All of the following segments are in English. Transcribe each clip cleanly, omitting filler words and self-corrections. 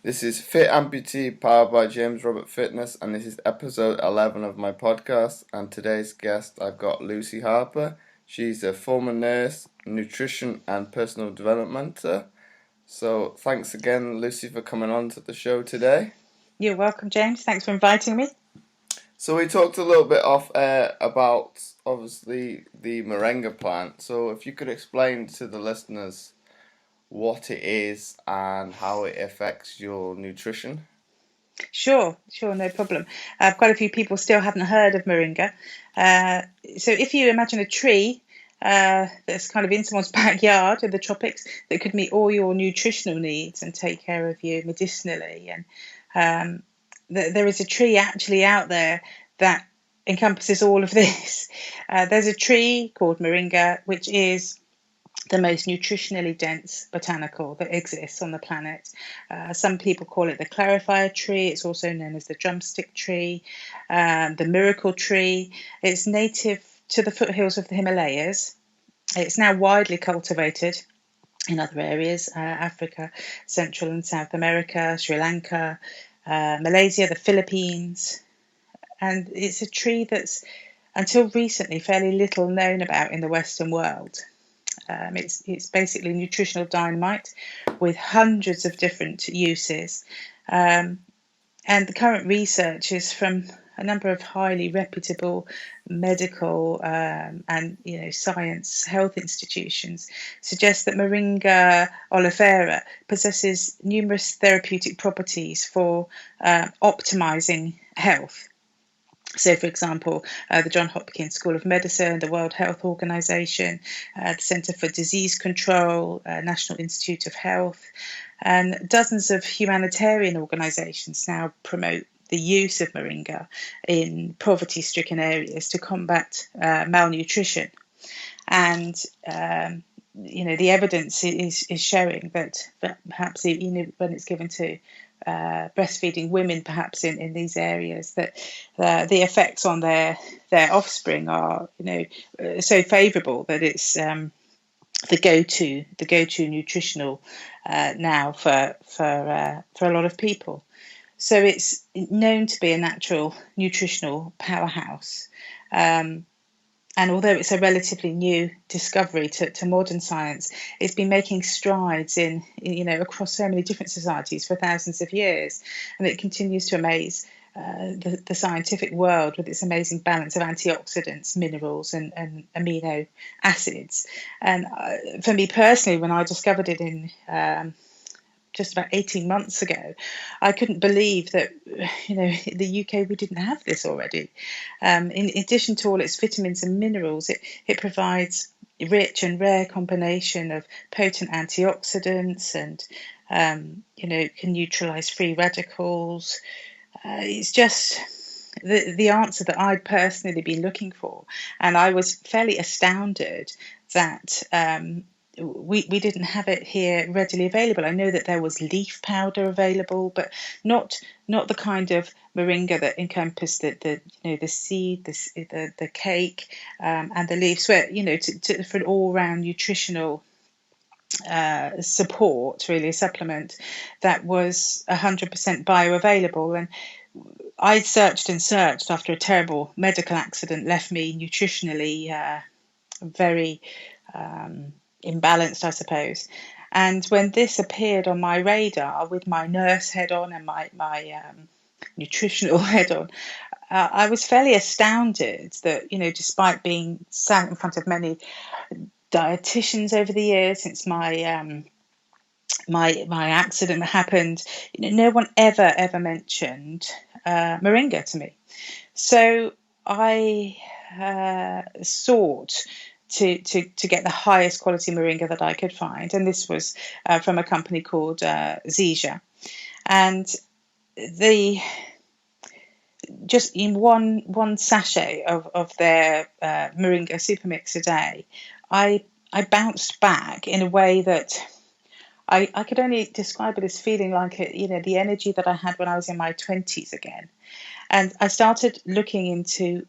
This is Fit Amputee powered by James Robert Fitness, and this is episode 11 of my podcast. And today's guest, I've got Lucy Harper. She's a former nurse, nutrition and personal development mentor. So thanks again, Lucy, for coming on to the show today. You're welcome, James. Thanks for inviting me. So we talked a little bit off air about, obviously, the moringa plant. So if you could explain to the listeners what it is and how it affects your nutrition. Sure, no problem. Quite a few people still haven't heard of moringa. So if you imagine a tree that's kind of in someone's backyard in the tropics that could meet all your nutritional needs and take care of you medicinally, and there is a tree actually out there that encompasses all of this. There's a tree called moringa, which is the most nutritionally dense botanical that exists on the planet. Some people call it the clarifier tree. It's also known as the drumstick tree, the miracle tree. It's native to the foothills of the Himalayas. It's now widely cultivated in other areas, Africa, Central and South America, Sri Lanka, Malaysia, the Philippines. And it's a tree that's, until recently, fairly little known about in the Western world. It's basically nutritional dynamite with hundreds of different uses. And the current research is from a number of highly reputable medical and science health institutions suggests that Moringa Oleifera possesses numerous therapeutic properties for optimizing health. So, for example, the Johns Hopkins School of Medicine, the World Health Organization, the Center for Disease Control, National Institute of Health, and dozens of humanitarian organizations now promote the use of moringa in poverty-stricken areas to combat malnutrition. And the evidence is showing that perhaps when it's given to breastfeeding women, perhaps in these areas, that the effects on their offspring are so favourable that it's the go-to nutritional now for a lot of people. So it's known to be a natural nutritional powerhouse. And although it's a relatively new discovery to modern science, it's been making strides in across so many different societies for thousands of years, and it continues to amaze the scientific world with its amazing balance of antioxidants, minerals, and amino acids. And for me personally, when I discovered it in just about 18 months ago, I couldn't believe that, in the UK we didn't have this already. In addition to all its vitamins and minerals, it provides a rich and rare combination of potent antioxidants and, can neutralize free radicals. It's just the answer that I'd personally been looking for. And I was fairly astounded that we didn't have it here readily available. I know that there was leaf powder available, but not the kind of moringa that encompassed the seed, the cake, and the leaves, where for an all-round nutritional support, really a supplement that was 100% bioavailable. And I searched and searched after a terrible medical accident left me nutritionally very imbalanced, I suppose. And when this appeared on my radar with my nurse head on and my nutritional head on, I was fairly astounded that, despite being sat in front of many dietitians over the years since my accident happened, no one ever mentioned moringa to me. So I sought to get the highest quality moringa that I could find, and this was from a company called Zija. And just in one sachet of their moringa super mix a day, I bounced back in a way that I could only describe it as feeling like the energy that I had when I was in my 20s again. And I started looking into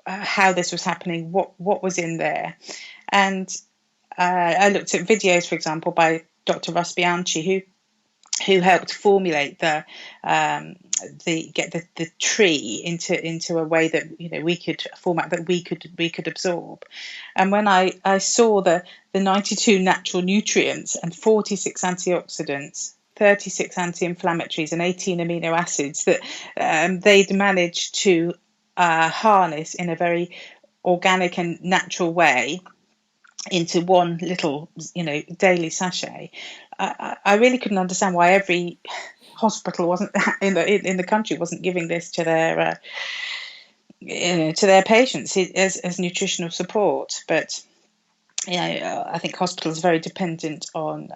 how this was happening, what was in there. And I looked at videos, for example, by Dr. Russ Bianchi, who helped formulate get the tree into a way that we could format that we could absorb. And when I saw the 92 natural nutrients and 46 antioxidants, 36 anti-inflammatories and 18 amino acids that they'd managed to harness in a very organic and natural way into one little, daily sachet, I really couldn't understand why every hospital wasn't in the country wasn't giving this to their patients as nutritional support. But I think hospitals are very dependent on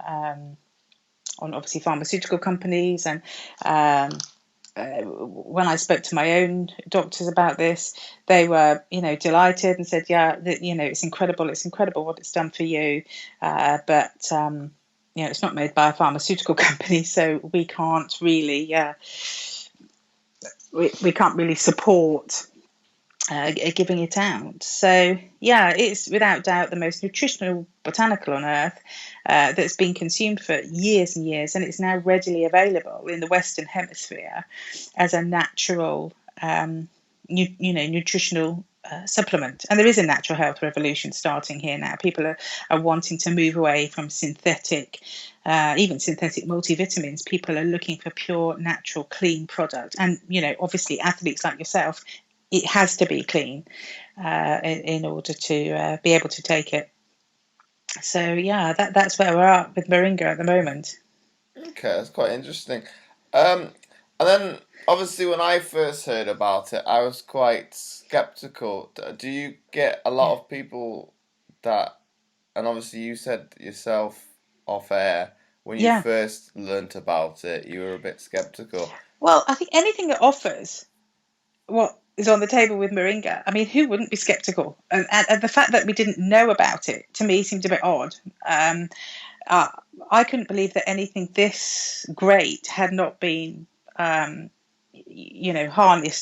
obviously pharmaceutical companies, and when I spoke to my own doctors about this, they were, delighted and said, yeah, it's incredible what it's done for you, but it's not made by a pharmaceutical company, so we can't really we can't really support giving it out. So yeah, it's without doubt the most nutritional botanical on earth, that's been consumed for years and years, and it's now readily available in the Western Hemisphere as a natural, nutritional supplement. And there is a natural health revolution starting here now. People are wanting to move away from synthetic, even synthetic multivitamins. People are looking for pure, natural, clean product. And, obviously athletes like yourself, it has to be clean in order to be able to take it. So yeah, that's where we're at with Moringa at the moment. Okay, that's quite interesting. And then obviously when I first heard about it, I was quite skeptical. Do you get a lot Yeah. of people that, and obviously you said yourself off air, when you Yeah. first learnt about it, you were a bit skeptical. Well, I think anything that offers what is on the table with Moringa, I mean, who wouldn't be skeptical? And the fact that we didn't know about it, to me, seemed a bit odd. Uh, I couldn't believe that anything this great had not been, harnessed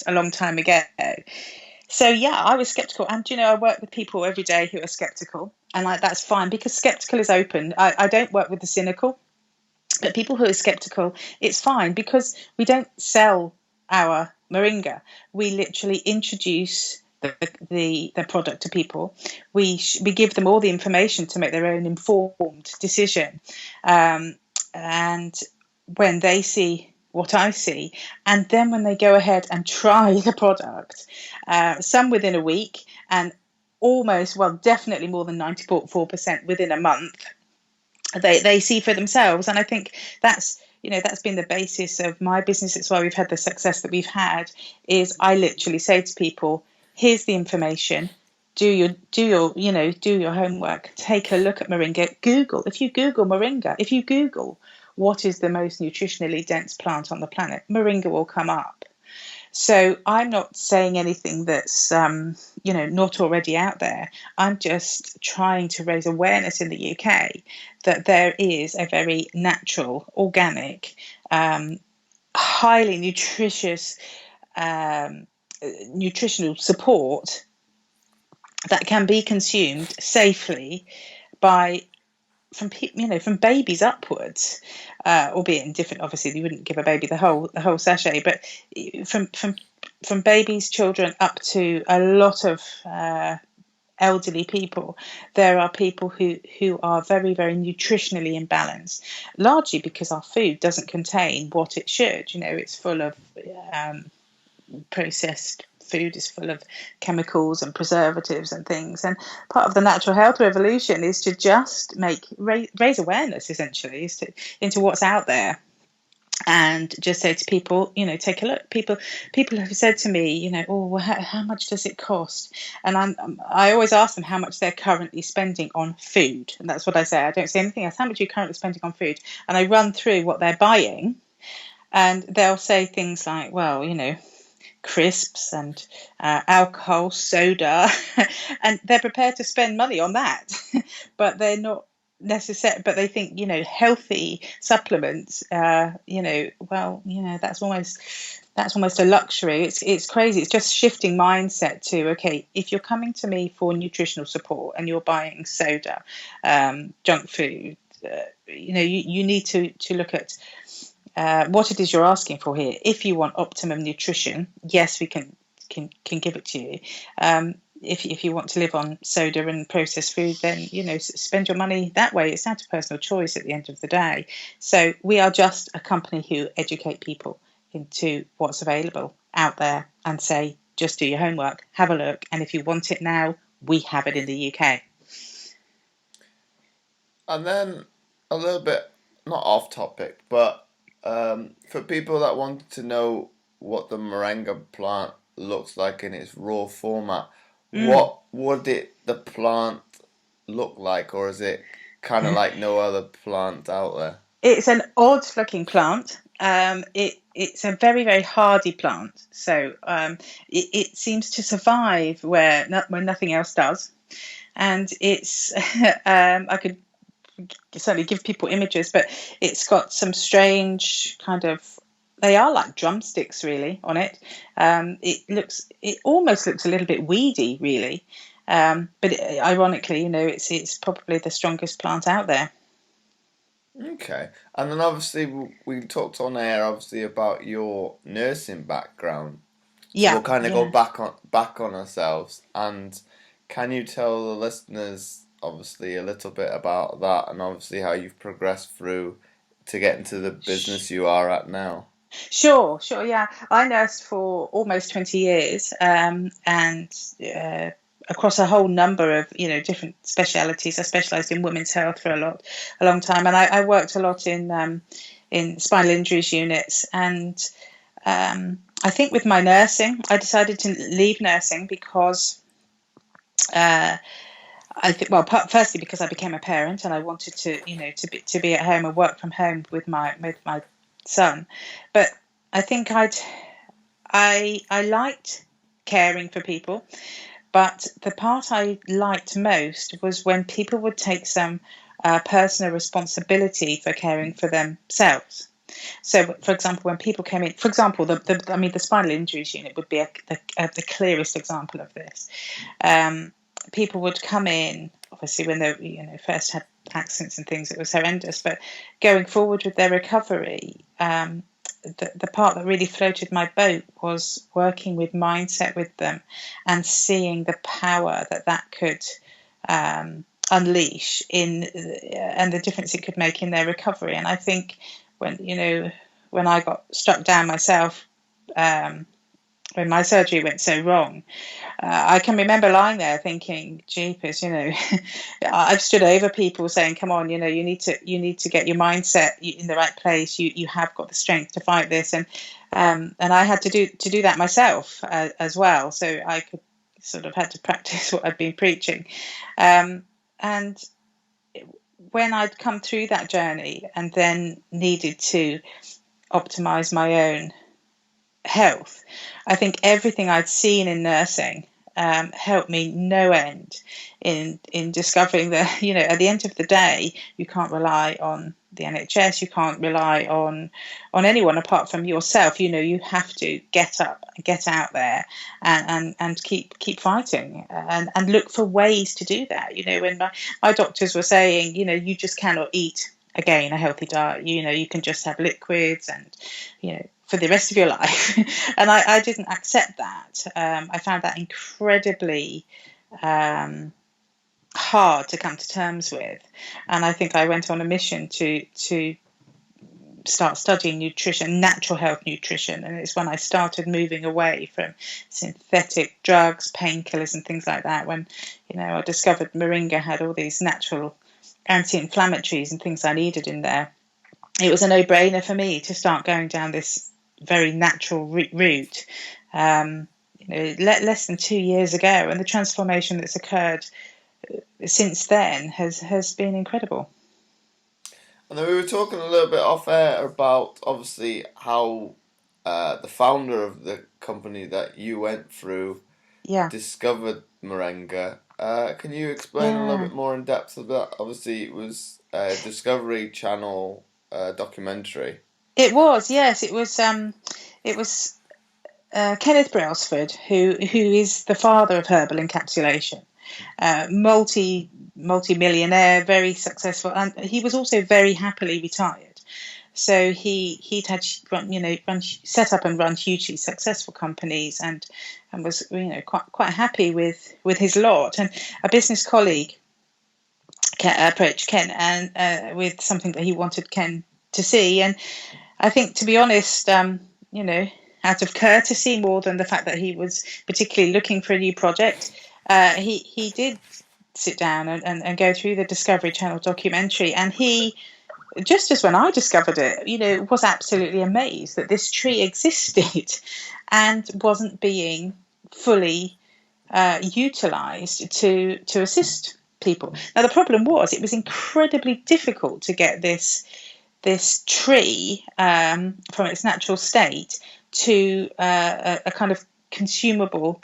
a long time ago. So yeah, I was skeptical, and I work with people every day who are skeptical, and that's fine because skeptical is open. I don't work with the cynical, but people who are skeptical, it's fine because we don't sell our Moringa. We literally introduce the product to people. We give them all the information to make their own informed decision, and when they see what I see, and then when they go ahead and try the product, some within a week, and almost, well, definitely more than 94% within a month, they see for themselves. And I think that's that's been the basis of my business. It's why we've had the success that we've had. Is I literally say to people, here's the information, do your homework, take a look at Moringa. If you Google Moringa, if you Google what is the most nutritionally dense plant on the planet, Moringa will come up. So I'm not saying anything that's not already out there. I'm just trying to raise awareness in the UK that there is a very natural, organic, highly nutritious, nutritional support that can be consumed safely by from babies upwards, albeit in different. Obviously, you wouldn't give a baby the whole sachet, but from babies, children, up to a lot of elderly people. There are people who are very, very nutritionally imbalanced, largely because our food doesn't contain what it should. It's full of processed food, is full of chemicals and preservatives and things. And part of the natural health revolution is to just raise awareness, essentially, into what's out there. And just say to people, take a look. People have said to me, oh, well, how much does it cost? And I always ask them how much they're currently spending on food, and that's what I say. I don't say anything else. How much are you currently spending on food? And I run through what they're buying, and they'll say things like, well, crisps and alcohol, soda, and they're prepared to spend money on that, but they're not necessary. But they think, healthy supplements, that's almost a luxury. It's crazy. It's just shifting mindset to, okay, if you're coming to me for nutritional support and you're buying soda, junk food, you need to look at what it is you're asking for here. If you want optimum nutrition, yes, we can give it to you. If you want to live on soda and processed food, then spend your money that way. It's down to personal choice at the end of the day. So we are just a company who educate people into what's available out there and say, just do your homework, have a look, and if you want it now, we have it in the UK. And then a little bit, not off topic, but for people that want to know what the moringa plant looks like in its raw format, what would the plant look like, or is it kind of like no other plant out there? It's an odd-looking plant. It's a very, very hardy plant. So it seems to survive when nothing else does. And it's I could certainly give people images, but it's got some strange kind of, they are like drumsticks really on it. It almost looks a little bit weedy, really. But ironically, it's probably the strongest plant out there. Okay, and then obviously we talked on air obviously about your nursing background. So we'll kind of go back on ourselves, and can you tell the listeners obviously a little bit about that, and obviously how you've progressed through to get into the business you are at now? Sure, yeah. I nursed for almost 20 years, and across a whole number of different specialities. I specialised in women's health for a long time, and I worked a lot in spinal injuries units. And I think with my nursing, I decided to leave nursing because firstly because I became a parent and I wanted to be at home and work from home with my son. But I think I liked caring for people. But the part I liked most was when people would take some personal responsibility for caring for themselves. So, for example, when people came in, for example, the spinal injuries unit would be the clearest example of this. People would come in, obviously, when they first had accidents and things, it was horrendous. But going forward with their recovery, the part that really floated my boat was working with mindset with them and seeing the power that could unleash and the difference it could make in their recovery. And I think when I got struck down myself, when my surgery went so wrong, I can remember lying there thinking, "Jeepers, I've stood over people saying, come on, you need to get your mindset in the right place. You have got the strength to fight this," and I had to do that myself as well. So I could sort of had to practice what I'd been preaching, and when I'd come through that journey and then needed to optimize my own health, I think everything I'd seen in nursing helped me no end in discovering that at the end of the day you can't rely on the NHS, you can't rely on anyone apart from yourself. You have to get up, get out there, and keep fighting and look for ways to do that. When my doctors were saying, you just cannot eat again a healthy diet, you can just have liquids and for the rest of your life. And I didn't accept that. I found that incredibly hard to come to terms with. And I think I went on a mission to start studying nutrition, natural health nutrition. And it's when I started moving away from synthetic drugs, painkillers and things like that, when I discovered Moringa had all these natural anti-inflammatories and things I needed in there. It was a no-brainer for me to start going down this very natural route. Less than 2 years ago, and the transformation that's occurred since then has been incredible. And then we were talking a little bit off air about obviously how the founder of the company that you went through discovered Moringa. Can you explain a little bit more in depth of that? Obviously, it was a Discovery Channel documentary. It was, yes. It was Kenneth Brailsford, who is the father of herbal encapsulation. Multi-millionaire, very successful, and he was also very happily retired. So he'd had set up and run hugely successful companies, and was quite happy with his lot. And a business colleague approached Ken and with something that he wanted Ken to see. And I think, to be honest, out of courtesy more than the fact that he was particularly looking for a new project, he did sit down and go through the Discovery Channel documentary. And he, just as when I discovered it, was absolutely amazed that this tree existed and wasn't being fully utilised to assist people. Now, the problem was it was incredibly difficult to get this tree from its natural state to a kind of consumable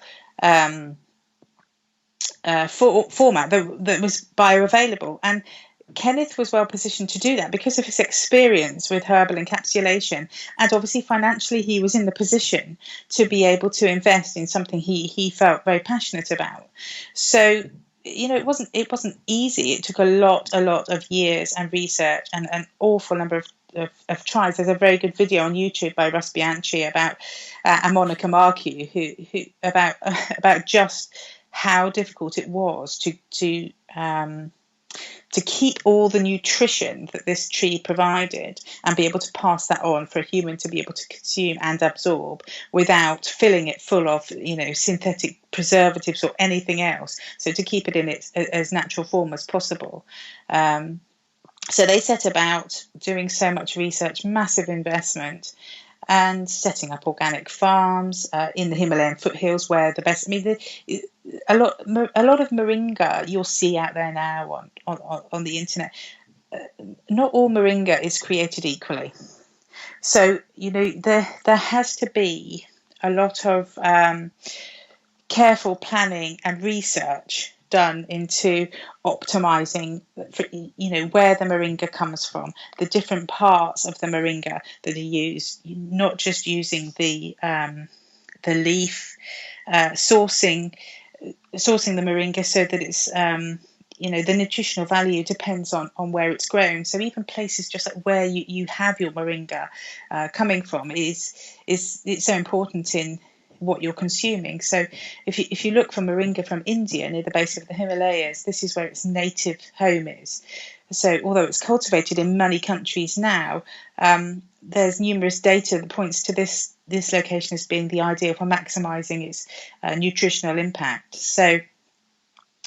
format that was bioavailable. And Kenneth was well positioned to do that because of his experience with herbal encapsulation, and obviously financially he was in the position to be able to invest in something he felt very passionate about. So it wasn't easy. It took a lot of years and research and an awful number of tries. There's a very good video on YouTube by Russ Bianchi about and Monica Marcu who about just how difficult it was to keep all the nutrition that this tree provided and be able to pass that on for a human to be able to consume and absorb without filling it full of synthetic preservatives or anything else. So to keep it in its as natural form as possible. So they set about doing so much research, massive investment, and setting up organic farms in the Himalayan foothills where the best. I mean, a lot of moringa you'll see out there now on the internet. Not all moringa is created equally. So there has to be a lot of careful planning and research done into optimizing where the moringa comes from, the different parts of the moringa that are used, not just using the leaf, sourcing the moringa so that it's the nutritional value depends on where it's grown. So even places just like where you have your moringa coming from it's so important in what you're consuming. So if you look for moringa from India near the base of the Himalayas, this is where its native home is. So although it's cultivated in many countries now, there's numerous data that points to this location as being the ideal for maximising its nutritional impact. So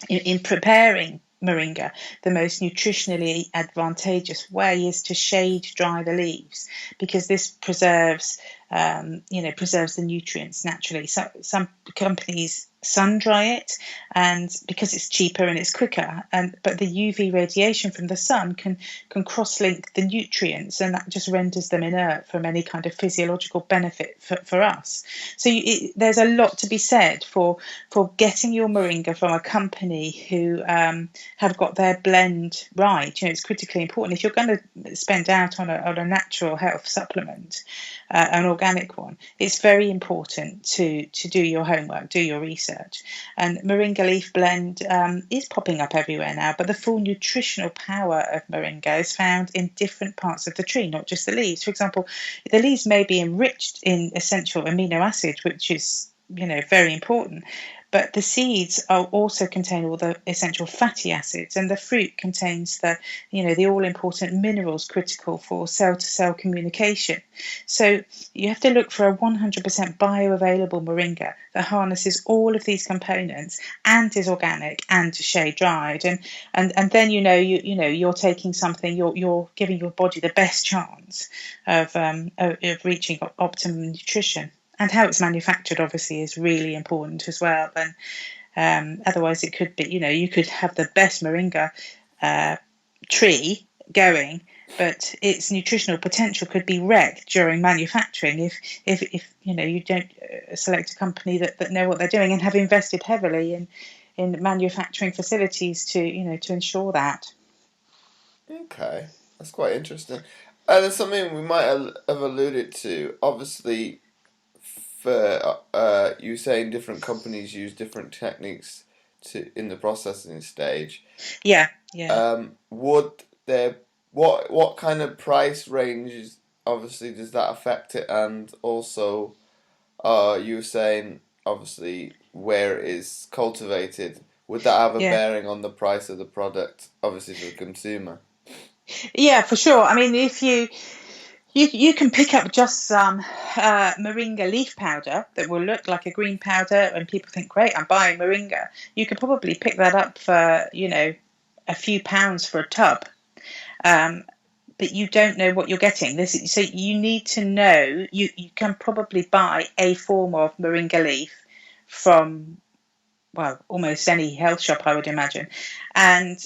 in preparing moringa, the most nutritionally advantageous way is to shade dry the leaves, because this preserves the nutrients naturally. So some companies sun dry it, and because it's cheaper and it's quicker, but the UV radiation from the sun can cross-link the nutrients, and that just renders them inert from any kind of physiological benefit for us. So there's a lot to be said for getting your moringa from a company who have got their blend right. It's critically important. If you're going to spend out on a natural health supplement, an organic one, it's very important to do your homework, do your research. And moringa leaf blend is popping up everywhere now, but the full nutritional power of moringa is found in different parts of the tree, not just the leaves. For example, the leaves may be enriched in essential amino acids, which is very important, but the seeds also contain all the essential fatty acids, and the fruit contains the all-important minerals critical for cell-to-cell communication. So you have to look for a 100% bioavailable moringa that harnesses all of these components and is organic and shade dried, and then you're taking something, you're giving your body the best chance of reaching optimum nutrition. And how it's manufactured, obviously, is really important as well. And otherwise, it could be, you could have the best moringa tree going, but its nutritional potential could be wrecked during manufacturing if you don't select a company that know what they're doing and have invested heavily in manufacturing facilities to ensure that. Okay, that's quite interesting. And there's something we might have alluded to. Obviously, for you saying different companies use different techniques in the processing stage. Yeah. Would there what kind of price ranges obviously does that affect it, and also you were saying obviously where it is cultivated. Would that have a Yeah. bearing on the price of the product, obviously for the consumer? Yeah, for sure. I mean, if you can pick up just some moringa leaf powder that will look like a green powder, and people think, great, I'm buying moringa. You could probably pick that up for, a few pounds for a tub. But you don't know what you're getting. So you need to know. You can probably buy a form of moringa leaf from, well, almost any health shop, I would imagine, and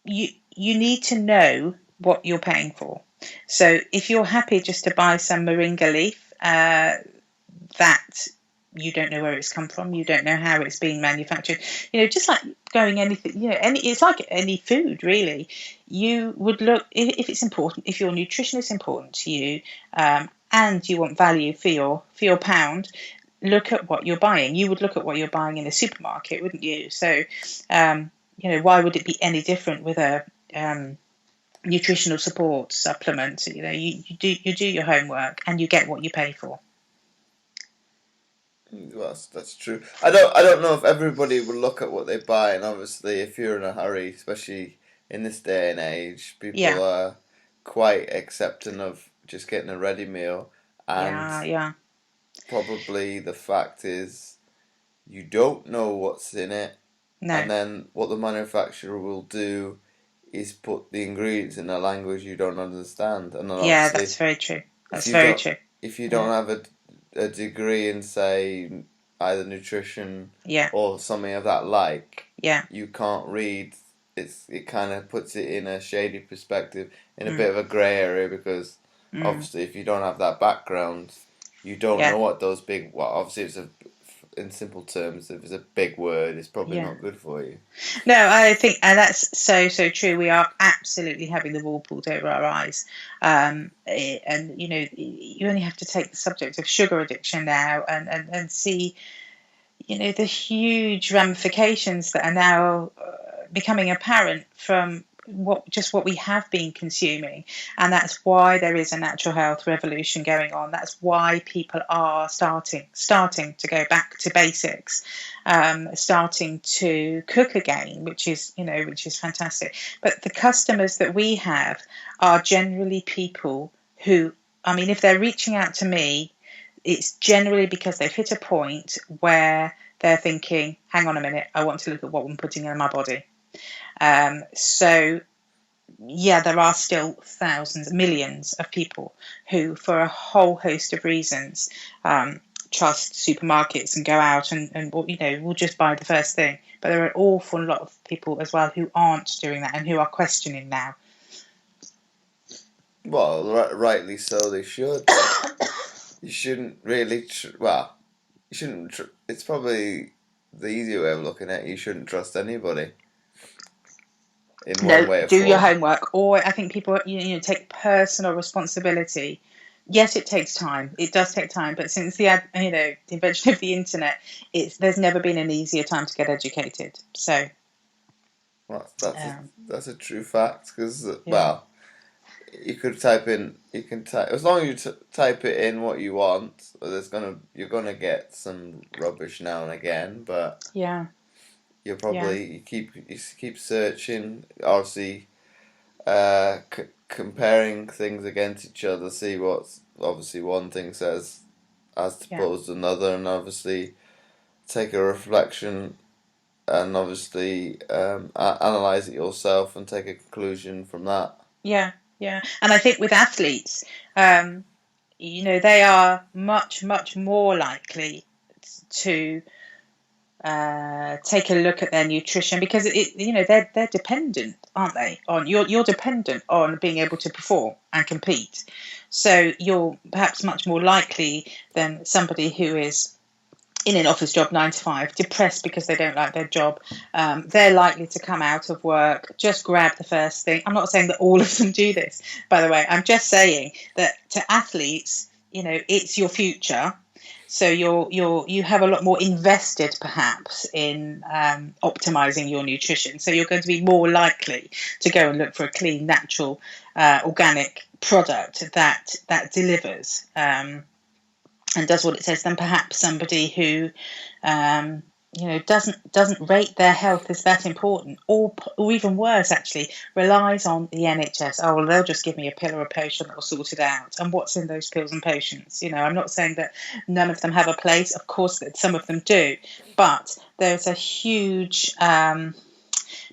you need to know what you're paying for. So if you're happy just to buy some moringa leaf, that you don't know where it's come from, you don't know how it's been manufactured. Just like going anything, it's like any food really. You would look if it's important, if your nutrition is important to you, and you want value for your pound. Look at what you're buying. You would look at what you're buying in a supermarket, wouldn't you? So, why would it be any different with a nutritional support supplement? You do your homework and you get what you pay for. Well, that's true. I don't know if everybody will look at what they buy, and obviously, if you're in a hurry, especially in this day and age, people are quite accepting of just getting a ready meal, and Yeah. probably the fact is you don't know what's in it, No. and then what the manufacturer will do is put the ingredients in a language you don't understand, and then Yeah, obviously, that's very true. That's if you very don't true. if you don't have a degree in, say, either nutrition Yeah. or something of that like, Yeah. you can't read. It kind of puts it in a shady perspective, in a bit of a grey area, because obviously if you don't have that background, you don't know what those big. Well, obviously it's in simple terms, if it's a big word, it's probably not good for you. No, I think, and that's so true. We are absolutely having the wool pulled over our eyes, and you only have to take the subject of sugar addiction now, and see, the huge ramifications that are now becoming apparent from what we have been consuming. And that's why there is a natural health revolution going on. That's why people are starting to go back to basics, starting to cook again, which is fantastic. But the customers that we have are generally people who, I mean, if they're reaching out to me, it's generally because they've hit a point where they're thinking, hang on a minute, I want to look at what I'm putting in my body. So, there are still thousands, millions of people who, for a whole host of reasons, trust supermarkets and go out and will just buy the first thing. But there are an awful lot of people as well who aren't doing that and who are questioning now. Well, rightly so, they should. You shouldn't really. You shouldn't. It's probably the easier way of looking at it. You shouldn't trust anybody. In one way or do form. your homework, or I think people take personal responsibility. Yes, it takes time. It does take time, but since the invention of the internet, there's never been an easier time to get educated. So that's a true fact, because you could type in. You can type, as long as you type it in what you want. You're gonna get some rubbish now and again, but you'll probably you keep searching. Obviously, comparing things against each other, see what's obviously one thing says as opposed to another, and obviously take a reflection and obviously analyze it yourself and take a conclusion from that. Yeah. And I think with athletes, they are much more likely to take a look at their nutrition, because they're dependent, aren't they? On you're dependent on being able to perform and compete. So you're perhaps much more likely than somebody who is in an office job 9 to 5, depressed because they don't like their job. They're likely to come out of work, just grab the first thing. I'm not saying that all of them do this, by the way. I'm just saying that to athletes, it's your future. So you have a lot more invested perhaps in optimizing your nutrition. So you're going to be more likely to go and look for a clean, natural, organic product that delivers and does what it says, than perhaps somebody who doesn't rate their health as that important, or even worse, actually relies on the NHS. Oh, well, they'll just give me a pill or a potion that will sort it out. And what's in those pills and potions? I'm not saying that none of them have a place. Of course, that some of them do, but there's a huge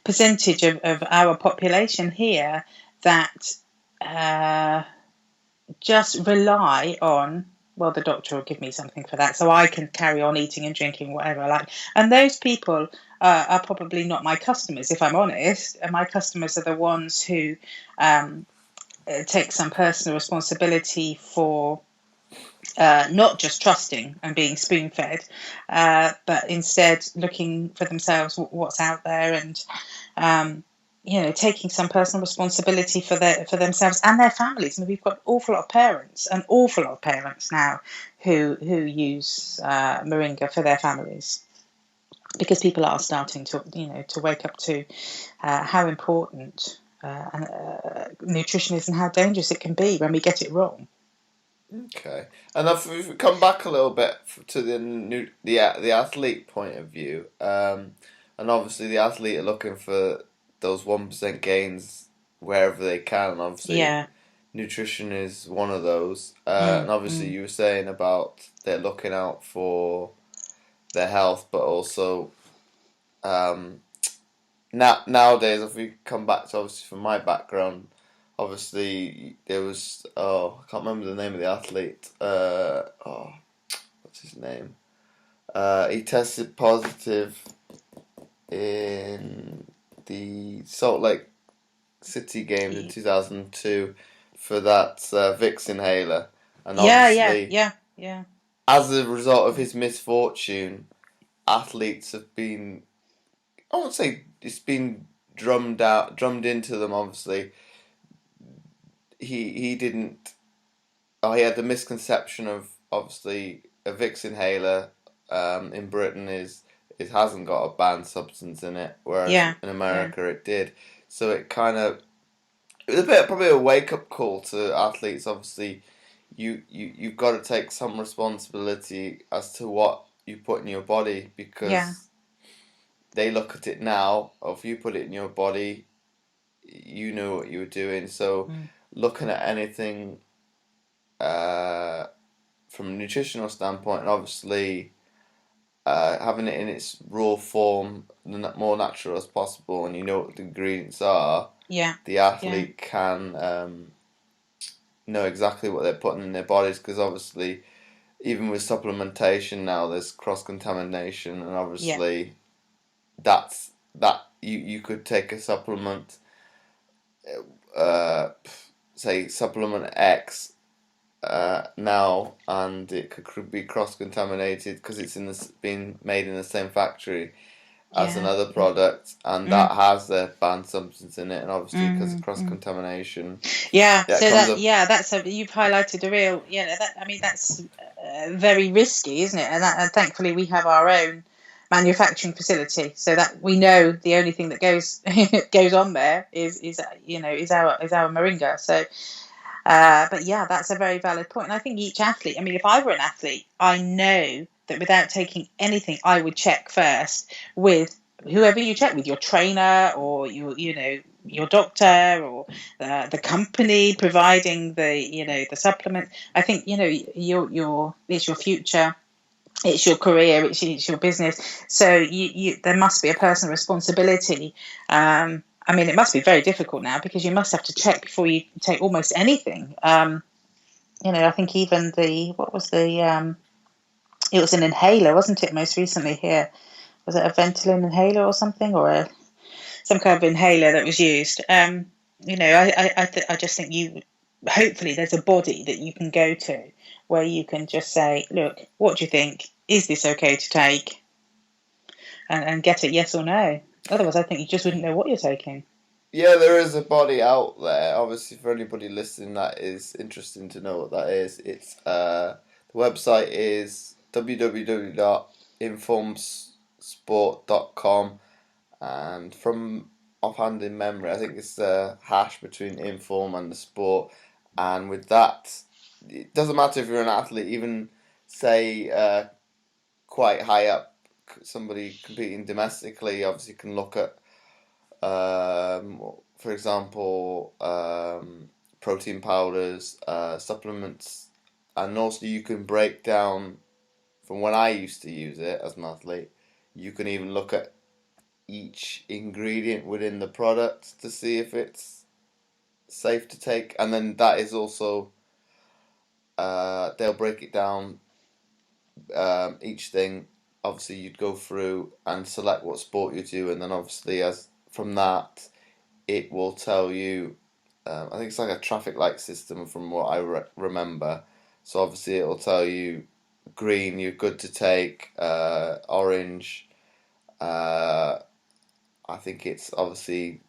percentage of our population here that just rely on, well, the doctor will give me something for that, so I can carry on eating and drinking whatever I like. And those people are probably not my customers, if I'm honest. And my customers are the ones who take some personal responsibility for not just trusting and being spoon-fed, but instead looking for themselves what's out there, and taking some personal responsibility for themselves and their families. And we've got an awful lot of parents now who use moringa for their families, because people are starting to wake up to how important nutrition is and how dangerous it can be when we get it wrong. Okay, and if we come back a little bit to the athlete point of view, and obviously the athlete are looking for those 1% gains wherever they can, and obviously nutrition is one of those. And obviously you were saying about they're looking out for their health, but also nowadays, if we come back to, obviously from my background, obviously there was, I can't remember the name of the athlete. What's his name? He tested positive in the Salt Lake City games in 2002 for that Vicks inhaler, and obviously, as a result of his misfortune, athletes have been, I won't say it's been drummed into them. Obviously, he didn't. Oh, he had the misconception of, obviously, a Vicks inhaler in Britain it hasn't got a banned substance in it, whereas in America it did. So it was probably a wake up call to athletes. Obviously, you've got to take some responsibility as to what you put in your body, because they look at it now. Or if you put it in your body, you know what you were doing. So looking at anything from a nutritional standpoint, and obviously having it in its raw form, more natural as possible, and you know what the ingredients are, the athlete can know exactly what they're putting in their bodies, because obviously even with supplementation now there's cross-contamination, and obviously that you could take a supplement, say supplement X now, and it could be cross-contaminated because it's being made in the same factory as another product, and that has the banned substance in it, and obviously because of cross-contamination. You've highlighted a real, that's very risky, isn't it? And thankfully we have our own manufacturing facility, so that we know the only thing that goes on there is our moringa. So but that's a very valid point. And I think each athlete, if I were an athlete, I know that without taking anything, I would check first with whoever you check with, your trainer or your doctor, or the company providing the supplement. I think it's your future, it's your career, it's your business. So there must be a personal responsibility. It must be very difficult now, because you must have to check before you take almost anything. I think even it was an inhaler, wasn't it, most recently here? Was it a Ventolin inhaler or something, or some kind of inhaler that was used? I just think hopefully there's a body that you can go to where you can just say, look, what do you think? Is this okay to take? And get it yes or no. Otherwise, I think you just wouldn't know what you're taking. Yeah, there is a body out there. Obviously, for anybody listening, that is interesting to know what that is. It's the website is www.informsport.com, and from offhand in memory, I think it's the hash between inform and the sport. And with that, it doesn't matter if you're an athlete, even say quite high up, somebody competing domestically, obviously can look at for example, protein powders, supplements, and also you can break down. From when I used to use it as an athlete, you can even look at each ingredient within the product to see if it's safe to take, and then that is also they'll break it down. Each thing, obviously, you'd go through and select what sport you do, and then obviously as from that it will tell you. I think it's like a traffic light system from what I remember. So obviously it will tell you green, you're good to take. Orange, I think it's obviously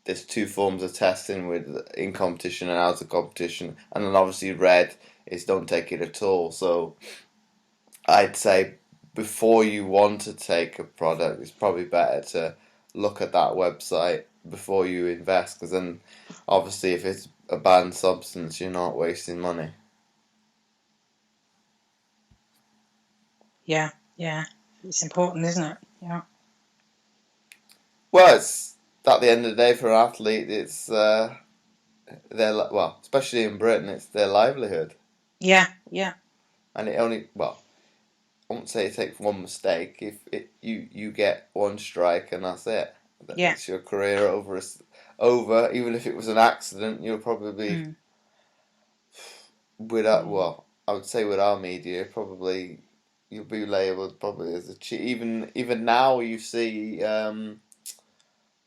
there's two forms of testing with in competition and out of competition, and then obviously red is don't take it at all. So I'd say before you want to take a product, it's probably better to look at that website before you invest, because then obviously if it's a banned substance, you're not wasting money. Yeah, it's important, isn't it? Yeah. Well, it's at the end of the day for an athlete, it's especially in Britain, it's their livelihood, Yeah. and it only I won't say it takes one mistake. If you get one strike and that's it, Yeah. it's your career over. Even if it was an accident, you'll probably I would say with our media, probably you'll be labelled probably as a cheat. Even now, you see in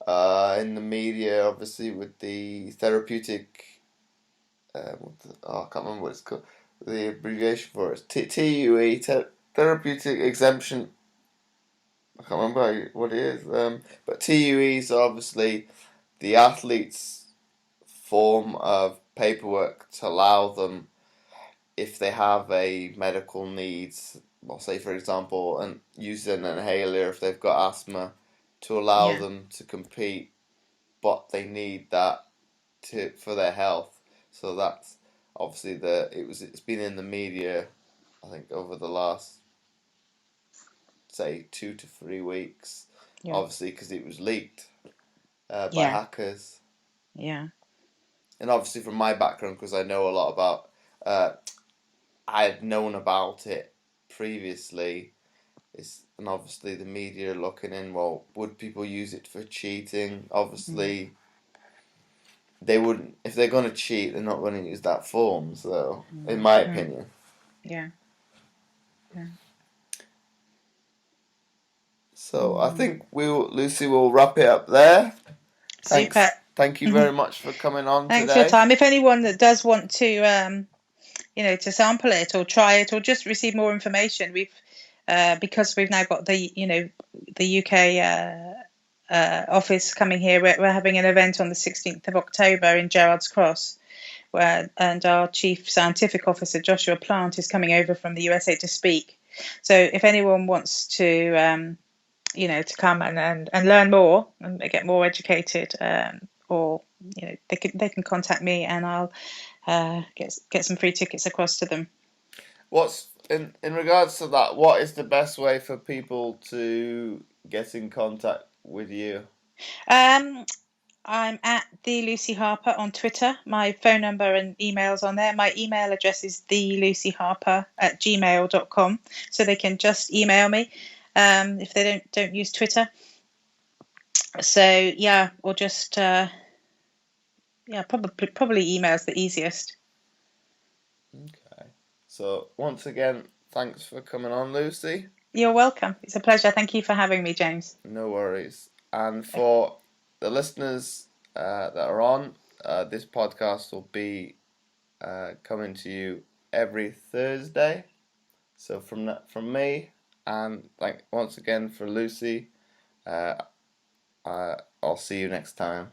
the media, obviously with the therapeutic, I can't remember what it's called. The abbreviation for it is TUE, Therapeutic Exemption. I can't remember what it is. But TUEs are obviously the athlete's form of paperwork to allow them, if they have a medical needs, well, say for example, and use an inhaler if they've got asthma, to allow Yeah. them to compete, but they need that for their health. So that's obviously it's been in the media, I think over the last say 2 to 3 weeks, Yeah. obviously because it was leaked by Yeah. hackers. Yeah. And obviously from my background, because I know a lot about, I had known about it previously. And obviously the media are looking in. Well, would people use it for cheating? Obviously, they wouldn't. If they're going to cheat, they're not going to use that form. So, in my opinion. Yeah. So I think Lucy will wrap it up there. Super. Thank you very much for coming on Thanks for your today. time. If anyone that does want to, to sample it or try it or just receive more information, because we've now got the UK office coming here. We're having an event on the 16th of October in Gerrards Cross, and our Chief Scientific Officer Joshua Plant is coming over from the USA to speak. So if anyone wants to to come and learn more and get more educated, or they can contact me and I'll get some free tickets across to them. What's in regards to that? What is the best way for people to get in contact with you? I'm at the Lucy Harper on Twitter. My phone number and emails on there. My email address is thelucyharper@gmail.com, so they can just email me if they don't use Twitter. So yeah, or just probably email's the easiest. Okay. So once again, thanks for coming on, Lucy. You're welcome. It's a pleasure. Thank you for having me, James. No worries. And for the listeners that are on, this podcast will be coming to you every Thursday. So from me, and once again for Lucy, I'll see you next time.